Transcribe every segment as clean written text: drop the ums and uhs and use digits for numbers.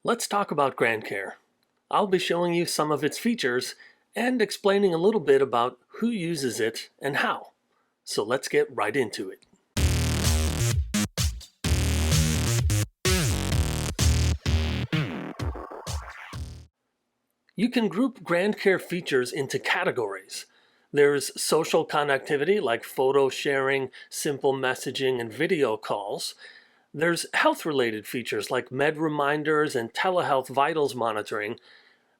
Let's talk about GrandCare. I'll be showing you some of its features and explaining a little bit about who uses it and how. So let's get right into it. You can group GrandCare features into categories. There's social connectivity like photo sharing, simple messaging, and video calls. There's health-related features like med reminders and telehealth vitals monitoring.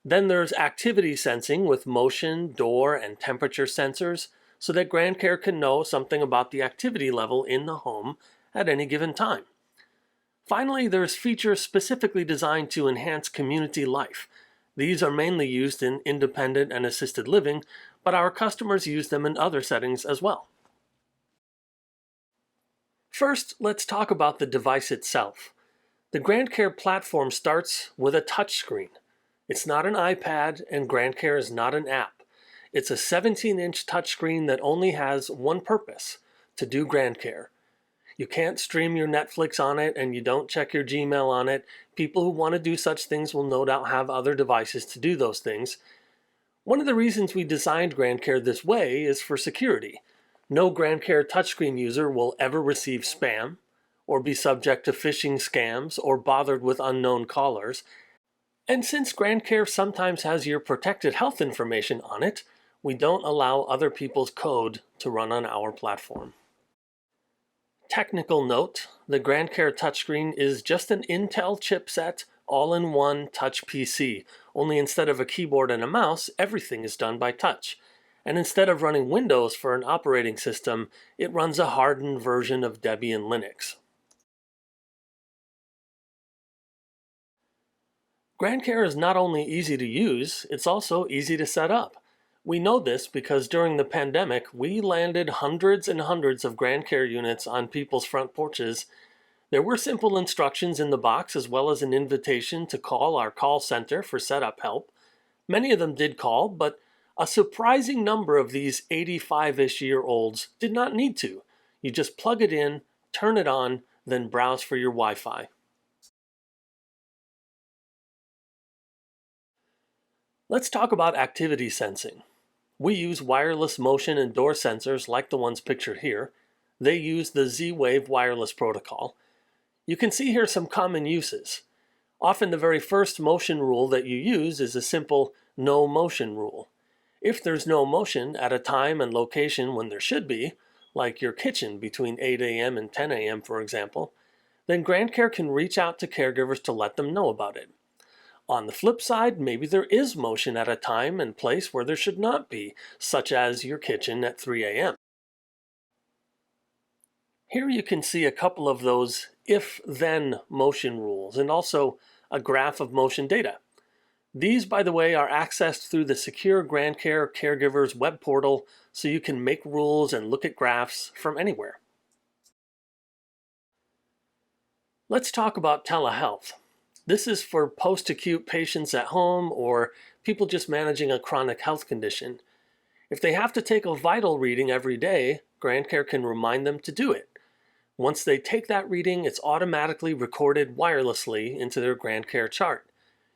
Then there's activity sensing with motion, door, and temperature sensors so that GrandCare can know something about the activity level in the home at any given time. Finally, there's features specifically designed to enhance community life. These are mainly used in independent and assisted living, but our customers use them in other settings as well. First, let's talk about the device itself. The GrandCare platform starts with a touchscreen. It's not an iPad, and GrandCare is not an app. It's a 17-inch touchscreen that only has one purpose: to do GrandCare. You can't stream your Netflix on it, and you don't check your Gmail on it. People who want to do such things will no doubt have other devices to do those things. One of the reasons we designed GrandCare this way is for security. No GrandCare touchscreen user will ever receive spam, or be subject to phishing scams, or bothered with unknown callers. And since GrandCare sometimes has your protected health information on it, we don't allow other people's code to run on our platform. Technical note: the GrandCare touchscreen is just an Intel chipset all-in-one touch PC, only instead of a keyboard and a mouse, everything is done by touch. And instead of running Windows for an operating system, it runs a hardened version of Debian Linux. GrandCare is not only easy to use, it's also easy to set up. We know this because during the pandemic, we landed hundreds and hundreds of GrandCare units on people's front porches. There were simple instructions in the box as well as an invitation to call our call center for setup help. Many of them did call, but a surprising number of these 85-ish-year-olds did not need to. You just plug it in, turn it on, then browse for your Wi-Fi. Let's talk about activity sensing. We use wireless motion and door sensors like the ones pictured here. They use the Z-Wave wireless protocol. You can see here some common uses. Often the very first motion rule that you use is a simple no motion rule. If there's no motion at a time and location when there should be, like your kitchen between 8 a.m. and 10 a.m. for example, then GrandCare can reach out to caregivers to let them know about it. On the flip side, maybe there is motion at a time and place where there should not be, such as your kitchen at 3 a.m. Here you can see a couple of those if-then motion rules and also a graph of motion data. These, by the way, are accessed through the secure GrandCare Caregivers web portal, so you can make rules and look at graphs from anywhere. Let's talk about telehealth. This is for post-acute patients at home or people just managing a chronic health condition. If they have to take a vital reading every day, GrandCare can remind them to do it. Once they take that reading, it's automatically recorded wirelessly into their GrandCare chart.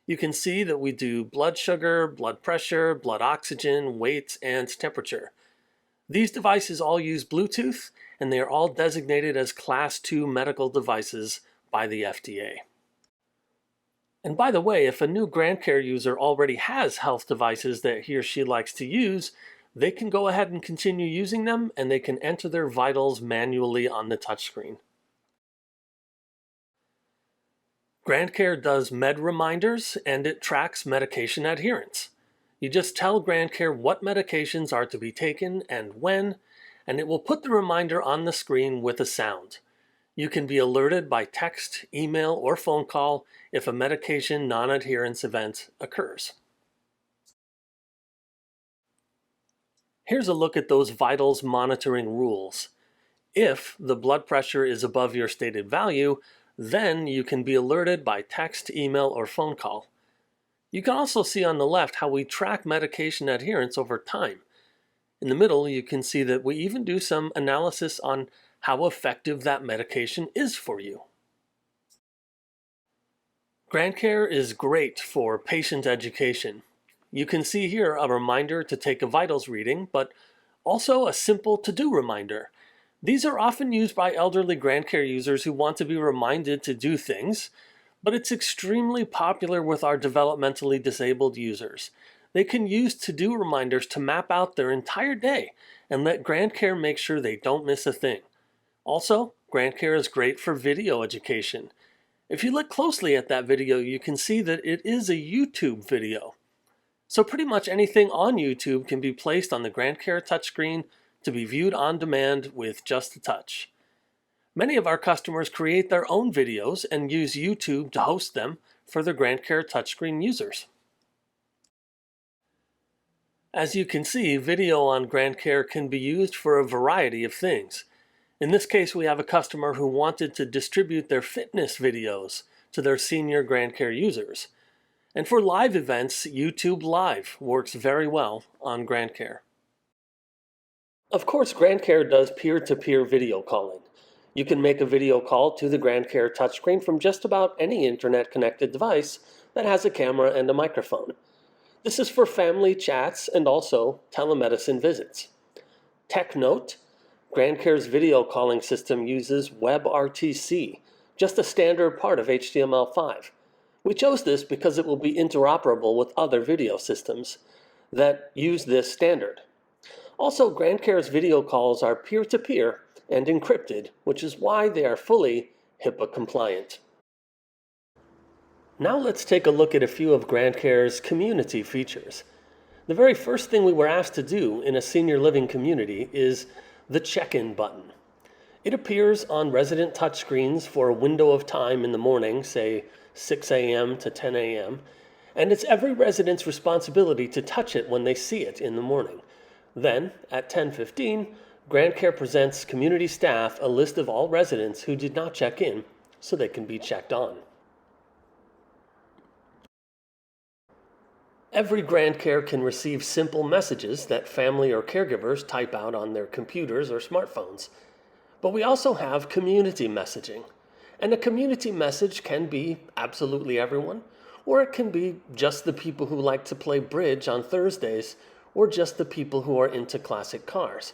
You can see that we do blood sugar, blood pressure, blood oxygen, weight, and temperature. These devices all use Bluetooth, and they are all designated as Class 2 medical devices by the FDA. And by the way, if a new GrandCare user already has health devices that he or she likes to use, they can go ahead and continue using them, and they can enter their vitals manually on the touchscreen. GrandCare does med reminders, and it tracks medication adherence. You just tell GrandCare what medications are to be taken and when, and it will put the reminder on the screen with a sound. You can be alerted by text, email, or phone call if a medication non-adherence event occurs. Here's a look at those vitals monitoring rules. If the blood pressure is above your stated value, then you can be alerted by text, email, or phone call. You can also see on the left how we track medication adherence over time. In the middle, you can see that we even do some analysis on how effective that medication is for you. GrandCare is great for patient education. You can see here a reminder to take a vitals reading, but also a simple to-do reminder. These are often used by elderly GrandCare users who want to be reminded to do things, but it's extremely popular with our developmentally disabled users. They can use to-do reminders to map out their entire day and let GrandCare make sure they don't miss a thing. Also, GrandCare is great for video education. If you look closely at that video, you can see that it is a YouTube video. So pretty much anything on YouTube can be placed on the GrandCare touchscreen to be viewed on demand with just a touch. Many of our customers create their own videos and use YouTube to host them for their GrandCare touchscreen users. As you can see, video on GrandCare can be used for a variety of things. In this case, we have a customer who wanted to distribute their fitness videos to their senior GrandCare users. And for live events, YouTube Live works very well on GrandCare. Of course, GrandCare does peer-to-peer video calling. You can make a video call to the GrandCare touchscreen from just about any internet-connected device that has a camera and a microphone. This is for family chats and also telemedicine visits. Tech note: GrandCare's video calling system uses WebRTC, just a standard part of HTML5. We chose this because it will be interoperable with other video systems that use this standard. Also, GrandCare's video calls are peer-to-peer and encrypted, which is why they are fully HIPAA compliant. Now let's take a look at a few of GrandCare's community features. The very first thing we were asked to do in a senior living community is the check-in button. It appears on resident touchscreens for a window of time in the morning, say 6 a.m. to 10 a.m., and it's every resident's responsibility to touch it when they see it in the morning. Then, at 10:15, GrandCare presents community staff a list of all residents who did not check in so they can be checked on. Every GrandCare can receive simple messages that family or caregivers type out on their computers or smartphones. But we also have community messaging. And a community message can be absolutely everyone, or it can be just the people who like to play bridge on Thursdays, or just the people who are into classic cars.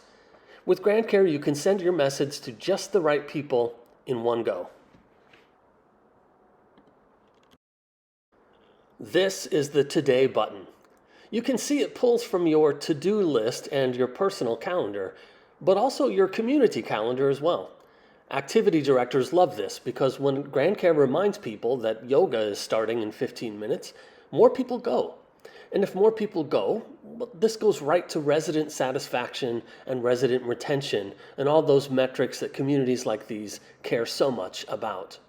With GrandCare, you can send your message to just the right people in one go. This is the Today button. You can see it pulls from your to-do list and your personal calendar, but also your community calendar as well. Activity directors love this because when GrandCare reminds people that yoga is starting in 15 minutes, more people go. And if more people go, this goes right to resident satisfaction and resident retention and all those metrics that communities like these care so much about.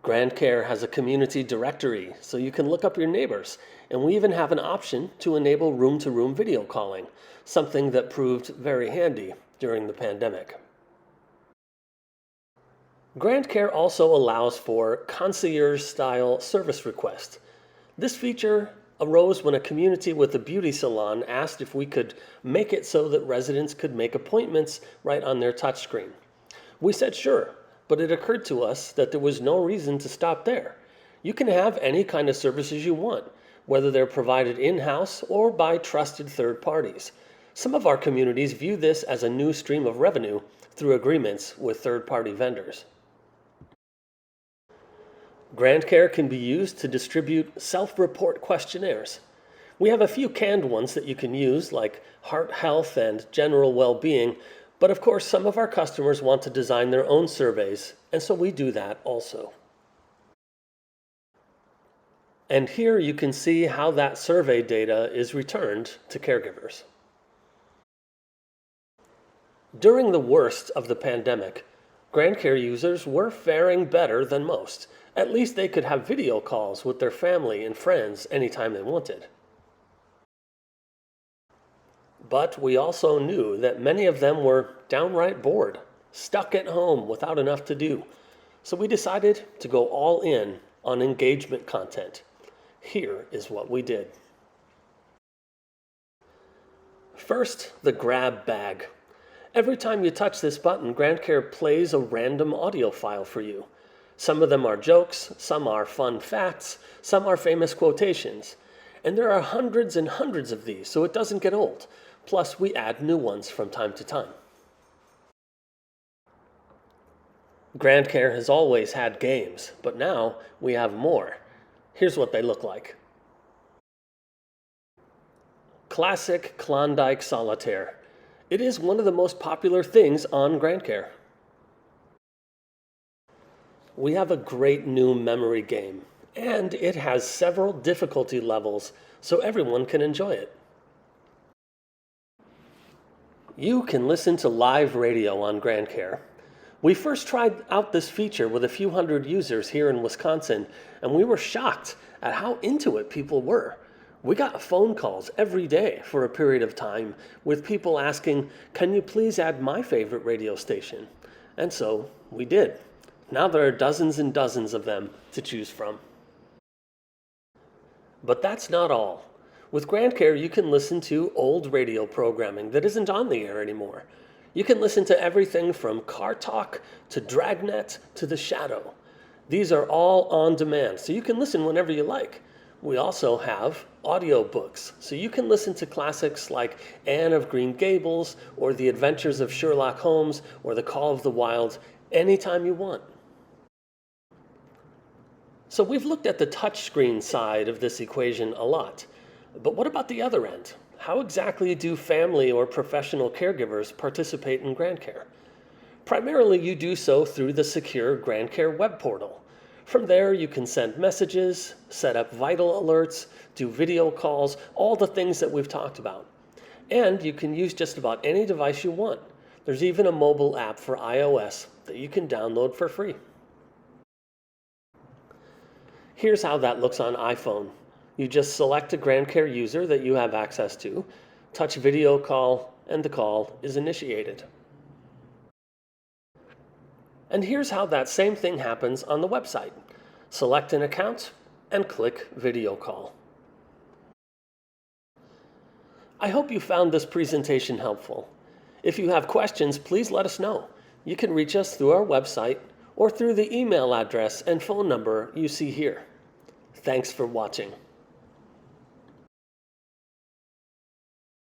GrandCare has a community directory, so you can look up your neighbors, and we even have an option to enable room-to-room video calling, something that proved very handy during the pandemic. GrandCare also allows for Concierge-style service request. This feature arose when a community with a beauty salon asked if we could make it so that residents could make appointments right on their touchscreen. We said sure, but it occurred to us that there was no reason to stop there. You can have any kind of services you want, whether they're provided in-house or by trusted third parties. Some of our communities view this as a new stream of revenue through agreements with third-party vendors. GrandCare can be used to distribute self-report questionnaires. We have a few canned ones that you can use, like heart health and general well-being, but of course some of our customers want to design their own surveys, and so we do that also. And here you can see how that survey data is returned to caregivers. During the worst of the pandemic, GrandCare users were faring better than most. At least they could have video calls with their family and friends anytime they wanted. But we also knew that many of them were downright bored, stuck at home without enough to do. So we decided to go all in on engagement content. Here is what we did. First, the grab bag. Every time you touch this button, GrandCare plays a random audio file for you. Some of them are jokes, some are fun facts, some are famous quotations. And there are hundreds and hundreds of these, so it doesn't get old. Plus, we add new ones from time to time. GrandCare has always had games, but now we have more. Here's what they look like. Classic Klondike Solitaire. It is one of the most popular things on GrandCare. We have a great new memory game, and it has several difficulty levels so everyone can enjoy it. You can listen to live radio on GrandCare. We first tried out this feature with a few hundred users here in Wisconsin, and we were shocked at how into it people were. We got phone calls every day for a period of time with people asking, "Can you please add my favorite radio station?" And so we did. Now there are dozens and dozens of them to choose from. But that's not all. With GrandCare, you can listen to old radio programming that isn't on the air anymore. You can listen to everything from Car Talk to Dragnet to The Shadow. These are all on demand, so you can listen whenever you like. We also have audiobooks, so you can listen to classics like Anne of Green Gables or The Adventures of Sherlock Holmes or The Call of the Wild anytime you want. So we've looked at the touchscreen side of this equation a lot. But what about the other end? How exactly do family or professional caregivers participate in GrandCare? Primarily, you do so through the secure GrandCare web portal. From there, you can send messages, set up vital alerts, do video calls, all the things that we've talked about. And you can use just about any device you want. There's even a mobile app for iOS that you can download for free. Here's how that looks on iPhone. You just select a GrandCare user that you have access to, touch video call, and the call is initiated. And here's how that same thing happens on the website. Select an account and click video call. I hope you found this presentation helpful. If you have questions, please let us know. You can reach us through our website or through the email address and phone number you see here. Thanks for watching.